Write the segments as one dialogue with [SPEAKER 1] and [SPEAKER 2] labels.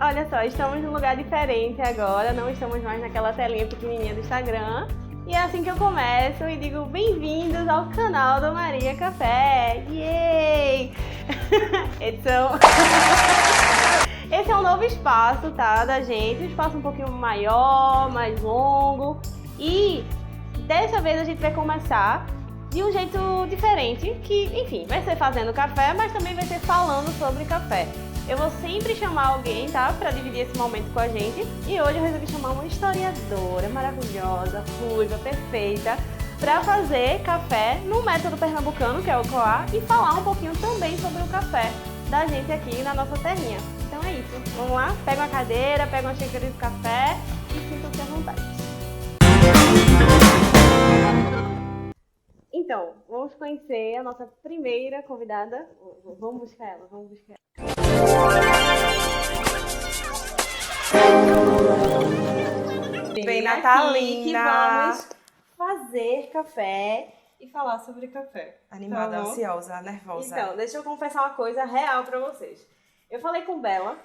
[SPEAKER 1] Olha só, estamos num lugar diferente agora, não estamos mais naquela telinha pequenininha do Instagram. E é assim que eu começo e digo bem-vindos ao canal do Maria Café. Yay! Esse é um novo espaço, tá, da gente, um espaço um pouquinho maior, mais longo. E dessa vez a gente vai começar de um jeito diferente, que, enfim, vai ser fazendo café, mas também vai ser falando sobre café. Eu vou sempre chamar alguém, tá, pra dividir esse momento com a gente. E hoje eu resolvi chamar uma historiadora maravilhosa, ruiva, perfeita, pra fazer café no método pernambucano, que é o coar, e falar um pouquinho também sobre o café da gente aqui na nossa terrinha. Então é isso, vamos lá? Pega uma cadeira, pega uma xícara de café e sinta-se à vontade. Então, vamos conhecer a nossa primeira convidada. Vamos buscar ela.
[SPEAKER 2] Bem natalina.
[SPEAKER 1] Que vamos fazer café e falar sobre café.
[SPEAKER 2] Animada,
[SPEAKER 1] Tá bom?
[SPEAKER 2] ansiosa, nervosa.
[SPEAKER 1] Então, deixa eu confessar uma coisa real pra vocês. Eu falei com Bela.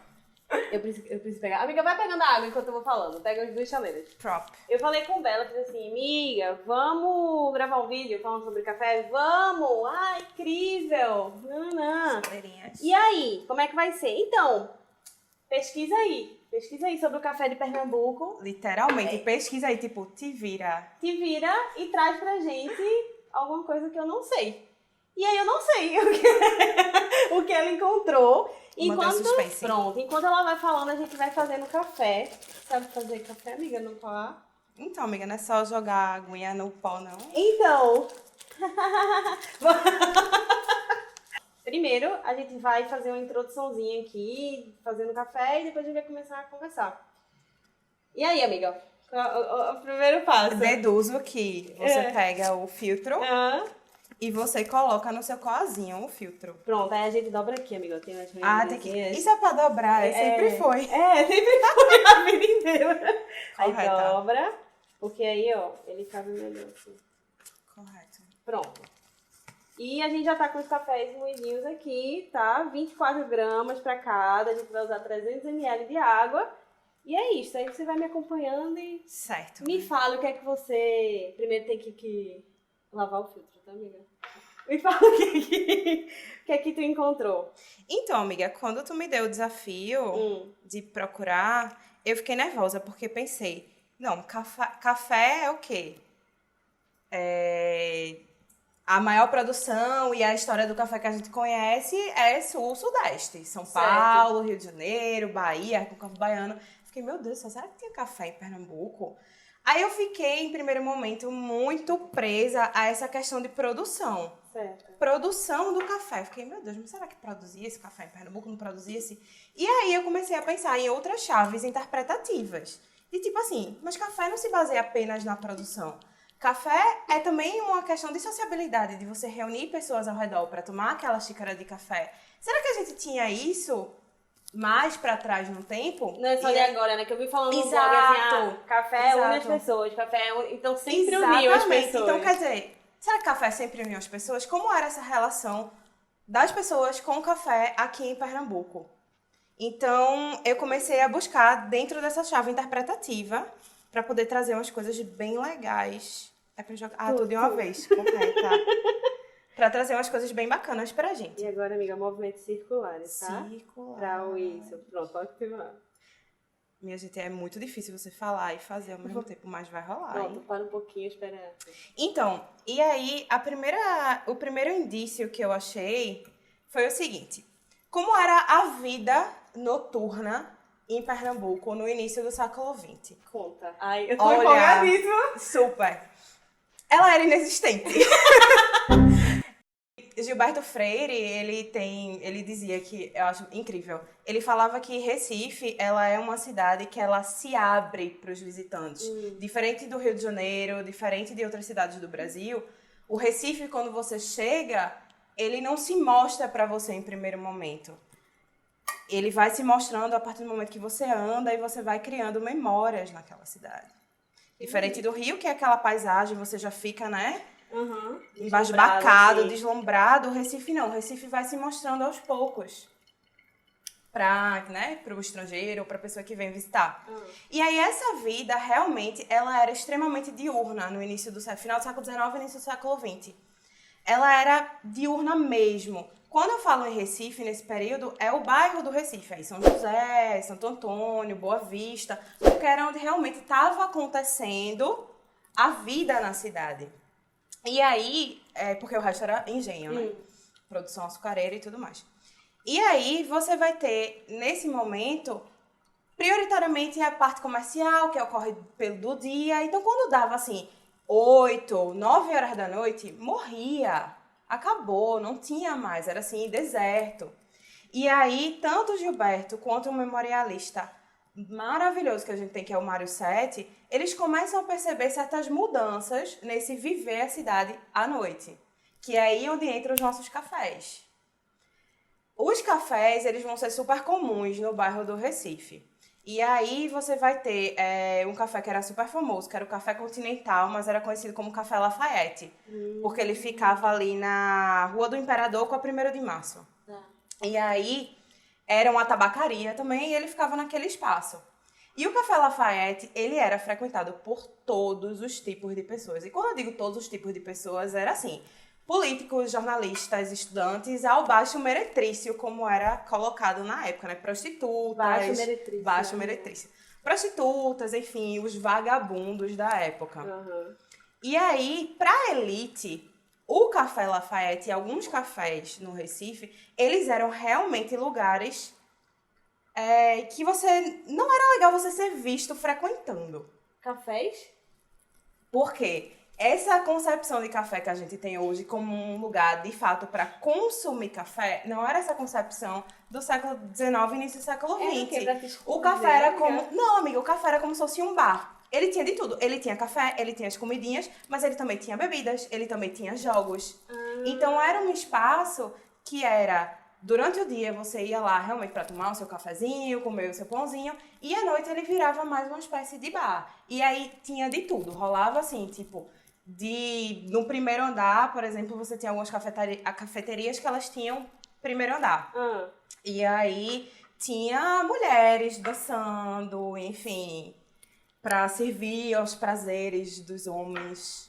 [SPEAKER 1] Eu preciso pegar. Amiga, vai pegando a água enquanto eu vou falando. Pega as duas chaleiras.
[SPEAKER 2] Prop.
[SPEAKER 1] Eu falei com Bela, fiz assim, amiga, vamos gravar um vídeo falando sobre café? Vamos! Ah, incrível! Não.
[SPEAKER 2] Chaleirinhas.
[SPEAKER 1] E aí, como é que vai ser? Então, pesquisa aí sobre o café de Pernambuco.
[SPEAKER 2] Literalmente, pesquisa aí, tipo, te vira.
[SPEAKER 1] Te vira e traz pra gente alguma coisa que eu não sei. E aí eu não sei o que ela encontrou.
[SPEAKER 2] Mantém o suspense.
[SPEAKER 1] Pronto, enquanto ela vai falando, a gente vai fazendo café. Sabe fazer café, amiga, no coar?
[SPEAKER 2] Então, amiga, não é só jogar a aguinha no pó, não.
[SPEAKER 1] Então, primeiro a gente vai fazer uma introduçãozinha aqui, fazendo café, e depois a gente vai começar a conversar. E aí, amiga, o primeiro passo?
[SPEAKER 2] Deduzo que você pega o filtro e você coloca no seu coazinho o filtro.
[SPEAKER 1] Pronto, aí a gente dobra aqui, amiga. Tem umas
[SPEAKER 2] Tem que... Isso é pra dobrar, sempre foi.
[SPEAKER 1] Sempre foi a vida inteira. Aí
[SPEAKER 2] Correta.
[SPEAKER 1] dobra, porque aí, ó, ele cabe melhor assim.
[SPEAKER 2] Correto.
[SPEAKER 1] Pronto. E a gente já tá com os cafés moidinhos aqui, tá? 24 gramas pra cada, a gente vai usar 300 ml de água. E é isso, aí você vai me acompanhando e
[SPEAKER 2] Certo.
[SPEAKER 1] me fala o que é que você... Primeiro tem que lavar o filtro, tá, amiga? Me fala o que é que tu encontrou.
[SPEAKER 2] Então, amiga, quando tu me deu o desafio de procurar, eu fiquei nervosa, porque pensei, não, café é o quê? A maior produção e a história do café que a gente conhece é sul-sudeste. São Paulo, Rio de Janeiro, Bahia, Recôncavo Baiano. Fiquei, meu Deus, será que tinha café em Pernambuco? Aí eu fiquei, em primeiro momento, muito presa a essa questão de produção.
[SPEAKER 1] Certo.
[SPEAKER 2] Produção do café. Fiquei, meu Deus, mas será que produzia esse café em Pernambuco? Não produzia esse? E aí eu comecei a pensar em outras chaves interpretativas. E tipo assim, mas café não se baseia apenas na produção. Café é também uma questão de sociabilidade, de você reunir pessoas ao redor para tomar aquela xícara de café. Será que a gente tinha isso mais para trás no tempo?
[SPEAKER 1] Não é só de agora, né? Que eu vi falando no blog assim, café une as pessoas, então sempre uniu as pessoas.
[SPEAKER 2] Então, quer dizer, será que café sempre uniu as pessoas? Como era essa relação das pessoas com o café aqui em Pernambuco? Então, eu comecei a buscar dentro dessa chave interpretativa para poder trazer umas coisas bem legais. É pra jogar tudo de uma vez, correta. Pra trazer umas coisas bem bacanas pra gente.
[SPEAKER 1] E agora, amiga, movimentos circulares, tá?
[SPEAKER 2] Circular.
[SPEAKER 1] Pra isso. Pronto, pode continuar.
[SPEAKER 2] Minha gente, é muito difícil você falar e fazer ao mesmo tempo, mas vai rolar.
[SPEAKER 1] Pronto, para um pouquinho, espera.
[SPEAKER 2] Então, e aí, o primeiro indício que eu achei foi o seguinte. Como era a vida noturna em Pernambuco no início do século XX?
[SPEAKER 1] Conta. Ai, eu tô empolgadíssima.
[SPEAKER 2] Super. Ela era inexistente. Gilberto Freire, ele dizia que, eu acho incrível, ele falava que Recife, ela é uma cidade que ela se abre para os visitantes. Diferente do Rio de Janeiro, diferente de outras cidades do Brasil, o Recife, quando você chega, ele não se mostra para você em primeiro momento. Ele vai se mostrando a partir do momento que você anda e você vai criando memórias naquela cidade. Diferente do Rio, que é aquela paisagem, você já fica, né? Embasbacado,
[SPEAKER 1] assim.
[SPEAKER 2] deslumbrado. O Recife não. O Recife vai se mostrando aos poucos. para, né, o estrangeiro ou para a pessoa que vem visitar. E aí essa vida realmente ela era extremamente diurna no início do final do século XIX e início do século XX. Ela era diurna mesmo. Quando eu falo em Recife, nesse período, é o bairro do Recife. Aí São José, Santo Antônio, Boa Vista, porque era onde realmente estava acontecendo a vida na cidade. E aí, porque o resto era engenho, né? Produção açucareira e tudo mais. E aí, você vai ter, nesse momento, prioritariamente a parte comercial, que ocorre pelo dia. Então, quando dava, assim, 8, 9 horas da noite, morria. Acabou, não tinha mais, era assim, deserto. E aí, tanto o Gilberto quanto o memorialista maravilhoso que a gente tem, que é o Mário Sete, eles começam a perceber certas mudanças nesse viver a cidade à noite. Que é aí onde entram os nossos cafés. Os cafés, eles vão ser super comuns no bairro do Recife. E aí você vai ter um café que era super famoso, que era o Café Continental, mas era conhecido como Café Lafayette. Porque ele ficava ali na Rua do Imperador com a 1º de Março. E aí era uma tabacaria também e ele ficava naquele espaço. E o Café Lafayette, ele era frequentado por todos os tipos de pessoas. E quando eu digo todos os tipos de pessoas, era assim: políticos, jornalistas, estudantes, ao baixo meretrício, como era colocado na época, né? Prostitutas. Baixo meretrício. Prostitutas, enfim, os vagabundos da época. E aí, pra elite, o Café Lafayette e alguns cafés no Recife, eles eram realmente lugares que você... não era legal você ser visto frequentando.
[SPEAKER 1] Cafés?
[SPEAKER 2] Por quê? Essa concepção de café que a gente tem hoje como um lugar, de fato, para consumir café, não era essa concepção do século XIX e início do século XX. O café era como... Não, amiga, o café era como se fosse um bar. Ele tinha de tudo. Ele tinha café, ele tinha as comidinhas, mas ele também tinha bebidas, ele também tinha jogos. Então, era um espaço que era... Durante o dia, você ia lá realmente para tomar o seu cafezinho, comer o seu pãozinho, e à noite ele virava mais uma espécie de bar. E aí, tinha de tudo. Rolava assim, tipo... No primeiro andar, por exemplo, você tinha algumas cafeterias que elas tinham primeiro andar. E aí tinha mulheres dançando, enfim, para servir aos prazeres dos homens.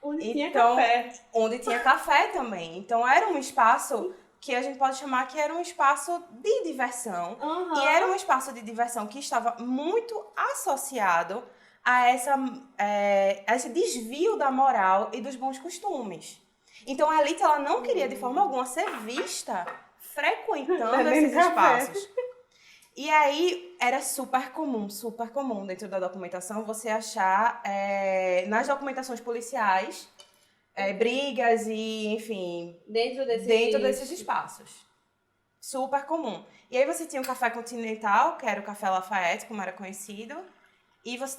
[SPEAKER 1] Onde tinha café.
[SPEAKER 2] Onde tinha café também. Então era um espaço que a gente pode chamar que era um espaço de diversão. E era um espaço de diversão que estava muito associado a esse desvio da moral e dos bons costumes. Então, a elite ela não queria, de forma alguma, ser vista frequentando esses espaços. E aí, era super comum dentro da documentação você achar, nas documentações policiais, brigas e, enfim... Dentro desses espaços. Super comum. E aí, você tinha o Café Continental, que era o Café Lafayette, como era conhecido. E você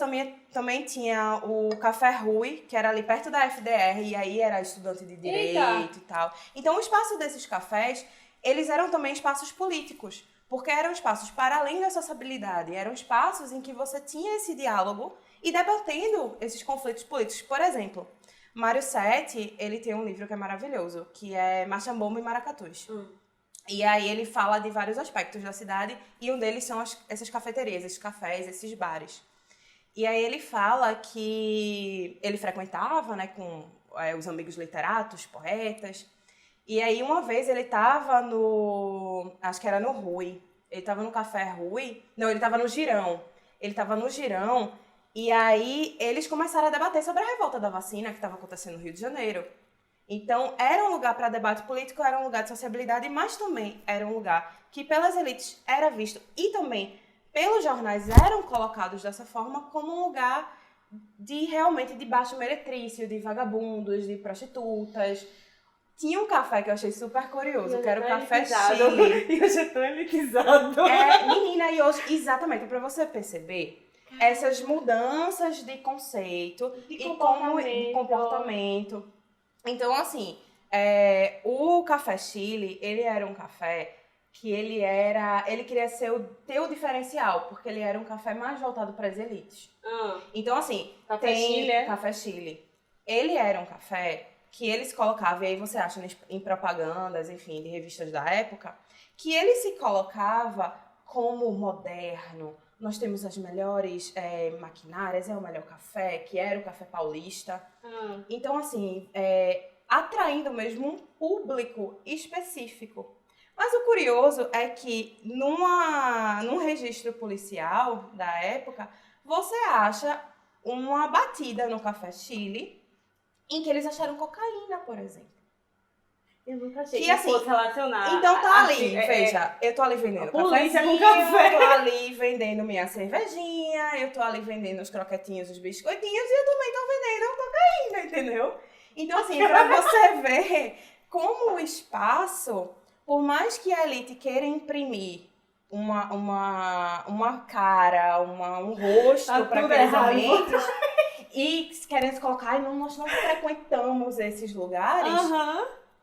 [SPEAKER 2] também tinha o Café Rui, que era ali perto da FDR, e aí era estudante de direito e tal. Então, o espaço desses cafés, eles eram também espaços políticos, porque eram espaços para além da sociabilidade, eram espaços em que você tinha esse diálogo e debatendo esses conflitos políticos. Por exemplo, Mário Sete, ele tem um livro que é maravilhoso, que é Machambombo e Maracatus. E aí ele fala de vários aspectos da cidade, e um deles são essas cafeterias, esses cafés, esses bares. E aí ele fala que ele frequentava, né, com os amigos literatos, poetas. E aí uma vez ele estava acho que era no Rui. Ele estava no Café Rui. Não, ele estava no Girão. Ele estava no Girão. E aí eles começaram a debater sobre a revolta da vacina que estava acontecendo no Rio de Janeiro. Então era um lugar para debate político, era um lugar de sociabilidade, mas também era um lugar que pelas elites era visto e também pelos jornais eram colocados dessa forma como um lugar realmente de baixo meretrício, de vagabundos, de prostitutas. Tinha um café que eu achei super curioso, que era o Café Chile.
[SPEAKER 1] Eu já tô elitizado.
[SPEAKER 2] Menina, e hoje, exatamente, para você perceber essas mudanças de conceito de comportamento. Então, assim, o Café Chile, ele era um café que ele queria ter o diferencial, porque ele era um café mais voltado para as elites. Então, assim, Café Chile. Ele era um café que eles colocavam, e aí você acha em propagandas, enfim, de revistas da época, que ele se colocava como moderno. Nós temos as melhores maquinárias, é o melhor café, que era o café paulista. Então, assim, atraindo mesmo um público específico. Mas o curioso é que num registro policial da época, você acha uma batida no Café Chile em que eles acharam cocaína, por exemplo.
[SPEAKER 1] Eu nunca achei
[SPEAKER 2] que
[SPEAKER 1] que
[SPEAKER 2] assim,
[SPEAKER 1] fosse relacionar.
[SPEAKER 2] Então tá ali, veja, eu tô ali vendendo
[SPEAKER 1] polícia
[SPEAKER 2] cafezinho,
[SPEAKER 1] com café.
[SPEAKER 2] eu tô ali vendendo minha cervejinha, eu tô ali vendendo os croquetinhos, os biscoitinhos e eu também tô vendendo cocaína, entendeu? Então assim, pra você ver como o espaço, por mais que a elite queira imprimir uma cara, um rosto para aqueles ambientes e querendo colocar, ai, não, nós não frequentamos esses lugares,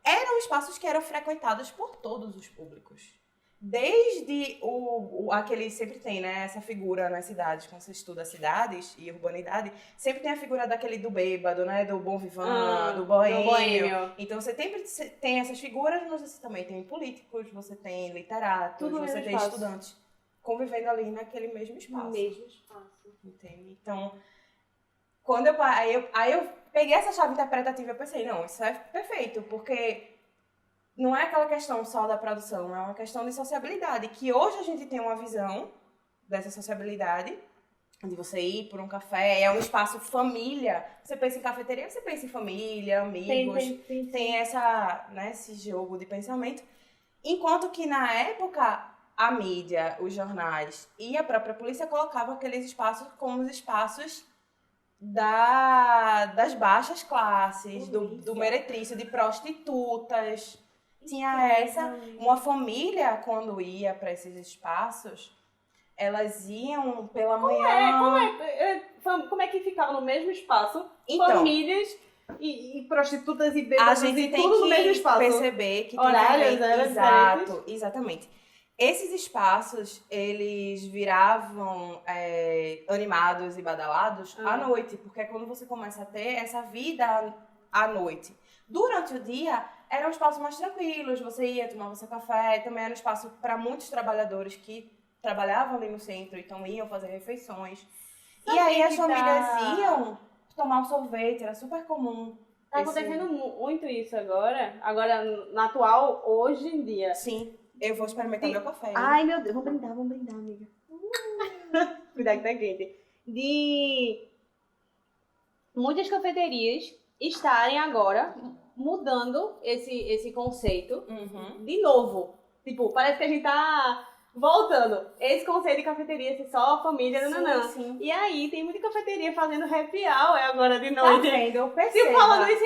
[SPEAKER 2] eram espaços que eram frequentados por todos os públicos. Desde aquele, sempre tem, né, essa figura nas cidades, quando você estuda cidades e urbanidade, sempre tem a figura daquele do bêbado, né, do bom vivant, do boêmio. Então você tem essas figuras, mas você também tem políticos, você tem literatos, você tem estudantes convivendo ali naquele mesmo espaço.
[SPEAKER 1] No mesmo espaço.
[SPEAKER 2] Entende? Então, quando aí eu peguei essa chave interpretativa e pensei, não, isso é perfeito, porque não é aquela questão só da produção, é uma questão de sociabilidade, que hoje a gente tem uma visão dessa sociabilidade, de você ir por um café, é um espaço família. Você pensa em cafeteria, você pensa em família, amigos, tem essa, né, esse jogo de pensamento. Enquanto que na época, a mídia, os jornais e a própria polícia colocavam aqueles espaços como os espaços das baixas classes, do meretrício, de prostitutas. Tinha uma família, quando ia para esses espaços, elas iam pela manhã.
[SPEAKER 1] Como é que ficava no mesmo espaço?
[SPEAKER 2] Então,
[SPEAKER 1] famílias e prostitutas e bêbados e tudo no mesmo espaço.
[SPEAKER 2] A gente tem que perceber que
[SPEAKER 1] horários,
[SPEAKER 2] exatamente. Esses espaços, eles viravam animados e badalados à noite, porque é quando você começa a ter essa vida à noite. Durante o dia, eram espaços mais tranquilos, você ia, tomava seu café, também era um espaço para muitos trabalhadores que trabalhavam ali no centro, então iam fazer refeições. E aí as famílias iam tomar um sorvete, era super comum.
[SPEAKER 1] Tá acontecendo muito isso agora na atual, hoje em dia.
[SPEAKER 2] Sim. Eu vou experimentar meu café.
[SPEAKER 1] Ai, meu Deus. Vamos brindar, amiga. Cuidado que tá quente. De muitas cafeterias estarem agora mudando esse conceito de novo. Tipo, parece que a gente tá voltando. Esse conceito de cafeteria ser só a família,
[SPEAKER 2] sim.
[SPEAKER 1] E aí, tem muita cafeteria fazendo happy hour agora de noite.
[SPEAKER 2] Tá vendo? Eu percebo.
[SPEAKER 1] Se falando isso,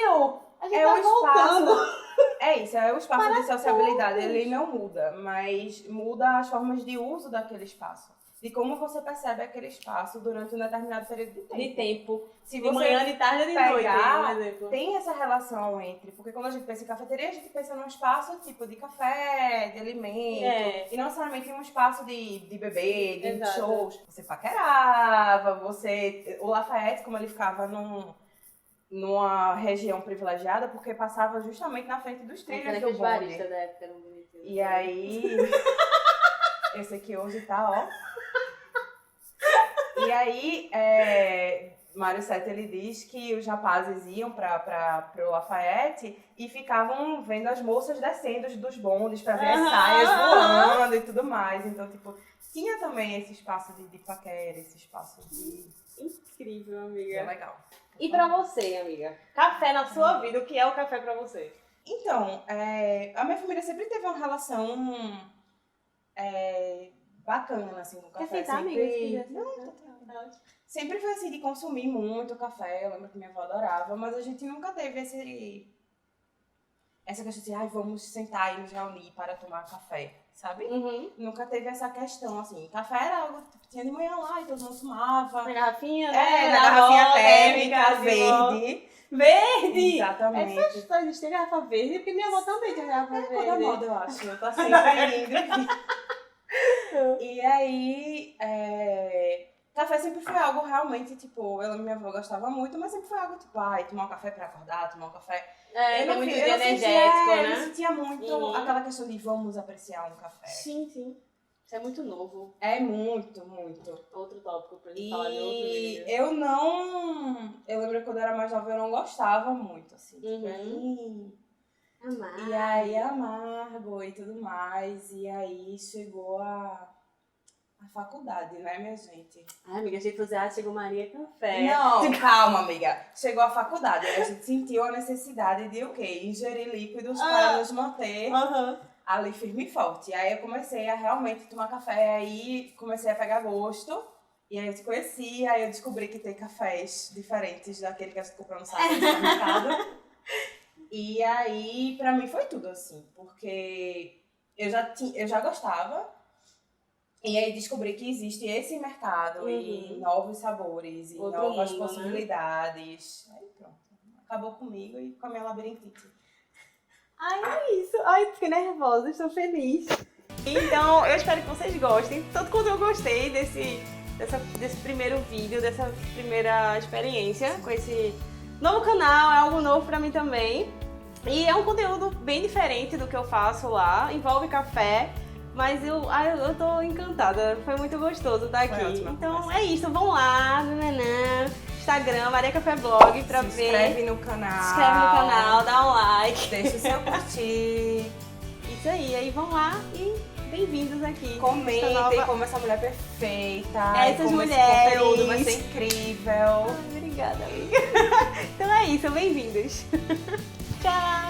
[SPEAKER 1] a gente tá voltando.
[SPEAKER 2] É isso, é o espaço de sociabilidade, ele não muda, mas muda as formas de uso daquele espaço. De como você percebe aquele espaço durante um determinado período de tempo.
[SPEAKER 1] Se de manhã, de tarde ou de noite, por exemplo.
[SPEAKER 2] Tem essa relação entre, porque quando a gente pensa em cafeteria, a gente pensa num espaço tipo de café, de alimento, e não necessariamente um espaço de beber, de shows. Você paquerava, o Lafayette, como ele ficava numa região privilegiada, porque passava justamente na frente dos trilhos do bonde.
[SPEAKER 1] Da época eram bonitinhos.
[SPEAKER 2] E aí, esse aqui hoje tá, ó. E aí, Mário Sete, ele diz que os rapazes iam pro Lafayette e ficavam vendo as moças descendo dos bondes pra ver as saias voando e tudo mais. Então, tipo, tinha também esse espaço de paquera, esse espaço de...
[SPEAKER 1] Incrível, amiga.
[SPEAKER 2] É legal.
[SPEAKER 1] E pra você, amiga? Café na sua vida, o que é o café pra você?
[SPEAKER 2] Então, a minha família sempre teve uma relação bacana, assim, com o café.
[SPEAKER 1] Quer sentar, amiga?
[SPEAKER 2] Sempre foi assim, de consumir muito café. Eu lembro que minha avó adorava, mas a gente nunca teve essa questão de, vamos sentar e nos reunir para tomar café, sabe? Nunca teve essa questão, assim. Café era algo que tinha de manhã lá e todo mundo tomava.
[SPEAKER 1] Na garrafinha, né?
[SPEAKER 2] Na garrafinha térmica, verde.
[SPEAKER 1] Verde!
[SPEAKER 2] Exatamente.
[SPEAKER 1] Só existia garrafa verde, porque minha avó também tinha garrafa verde.
[SPEAKER 2] É da moda, eu acho. Eu tô sempre indo. E aí, Café sempre foi algo realmente, tipo, eu lembro que minha avó gostava muito, mas sempre foi algo, tipo, tomar um café pra acordar, tomar um café.
[SPEAKER 1] É,
[SPEAKER 2] eu
[SPEAKER 1] muito
[SPEAKER 2] eu
[SPEAKER 1] energético,
[SPEAKER 2] sentia,
[SPEAKER 1] né?
[SPEAKER 2] Eu sentia muito aquela questão de vamos apreciar um café.
[SPEAKER 1] Sim, sim. Isso é muito novo.
[SPEAKER 2] É muito.
[SPEAKER 1] Outro tópico pra gente falar de outro vídeo.
[SPEAKER 2] Eu lembro que quando eu era mais nova eu não gostava muito, assim.
[SPEAKER 1] Amargo.
[SPEAKER 2] E aí, amargo e tudo mais. E aí chegou a faculdade, né, minha gente?
[SPEAKER 1] Ai, amiga, achei que fosse chegou Maria Café.
[SPEAKER 2] Não, calma, amiga. Chegou a faculdade. Aí a gente sentiu a necessidade de o quê? Ingerir líquidos para nos manter ali firme e forte. E aí eu comecei a realmente tomar café. Aí comecei a pegar gosto. E aí eu te conheci. Aí eu descobri que tem cafés diferentes daquele que a gente comprou no site do supermercado. E aí, pra mim foi tudo, assim. Porque eu já gostava. E aí descobri que existe esse mercado e novos sabores e
[SPEAKER 1] Outro
[SPEAKER 2] novas
[SPEAKER 1] mundo,
[SPEAKER 2] possibilidades. Aí pronto. Acabou comigo e com a minha labirintite.
[SPEAKER 1] Ai, é isso. Ai, fiquei nervosa, estou feliz. Então, eu espero que vocês gostem. Tanto quanto eu gostei desse primeiro vídeo, dessa primeira experiência com esse novo canal. É algo novo pra mim também. E é um conteúdo bem diferente do que eu faço lá. Envolve café. Mas eu tô encantada, foi muito gostoso estar aqui. Então é isso, vão lá no Instagram, Maria Café Blog, pra ver.
[SPEAKER 2] Se inscreve no canal.
[SPEAKER 1] Se inscreve no canal, dá um like.
[SPEAKER 2] Deixa o seu curtir.
[SPEAKER 1] Isso aí vão lá e bem-vindos aqui.
[SPEAKER 2] Comentem como essa mulher perfeita.
[SPEAKER 1] Essas
[SPEAKER 2] como
[SPEAKER 1] mulheres.
[SPEAKER 2] Esse conteúdo vai ser incrível.
[SPEAKER 1] Ai, obrigada, amiga. Então é isso, bem-vindos. Tchau!